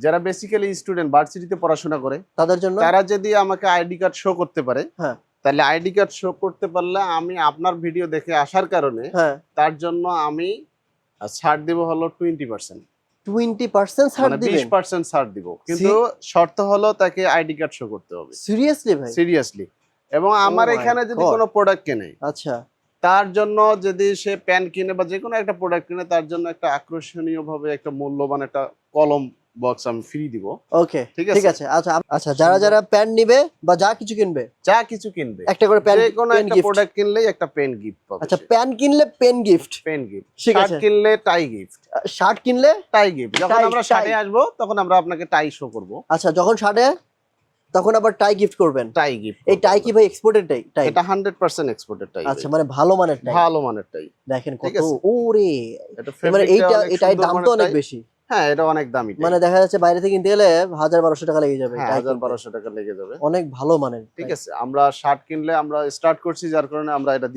যারা basically student ভার্সিটিতে পড়াশোনা করে তাদের জন্য, তারা যদি আমাকে আইডি কার্ড শো করতে পারে, হ্যাঁ, তাহলে আইডি কার্ড শো করতে পারলে আমি আপনার ভিডিও দেখে আসার কারণে হ্যাঁ, তার জন্য আমি ছাড় দিব হলো 20%। 20% ছাড় মানে দিবেন? 20% ছাড় দিব, কিন্তু শর্ত হলো তাকে আইডি কার্ড শো করতে হবে। সিরিয়াসলি ভাই? সিরিয়াসলি। এবং আমার my এখানে যদি God. কোনো প্রোডাক্ট কেনে, আচ্ছা, তার জন্য যদি সে প্যান কিনে বা যে কোনো একটা প্রোডাক্ট কিনে, তার জন্য একটা আকর্ষণীয় ভাবে একটা মূল্যবান একটা কলম বক্স আমি ফ্রি দিব। ওকে, ঠিক ঠিক আছে? আছে। আচ্ছা আচ্ছা, যারা যারা প্যান নিবে বা যা কিছু কিনবে, যা কিছু কিনবে, একটা করে প্যান, যে কোনো পেন একটা গিফট। প্রোডাক্ট কিনলেই একটা পেন গিফট পাবে। আচ্ছা, প্যান কিনলে পেন গিফট, পেন গিফট। ঠিক শার্ট আছে। কিনলে টাই গিফট। শার্ট কিনলে টাই গিফট। যখন টাই, আমরা টাই। শার্টে আসবো তখন আমরা আপনাকে টাই শো করব। আচ্ছা, যখন শার্টে তখন আবার টাই গিফট করবেন। টাই গিফট। এই টাই কি ভাই এক্সপোর্টেড টাই? টাই এটা 100% এক্সপোর্টেড টাই। আচ্ছা, মানে ভালো মানের টাই। ভালো মানের টাই। দেখেন ঠিক কত, আছে? ওরে, এটা মানে ফেব্রিকটা এইটা অনেক এটার সুন্দর দাম তো মানের অনেক টাই। বেশি। হ্যাঁ, এটা অনেক দামি টাই। মানে দেখা যাচ্ছে বাইরে থেকে কিনতে গেলে 1000-1200 টাকা লেগে যাবে। হ্যাঁ, টাই 1000-1200 টাকা লেগে যাবে। অনেক ভালো মানের। ঠিক আছে? আমরা শার্ট কিনলে আমরা স্টার্ট করছি, যার কারণে আমরা এটা দিচ্ছি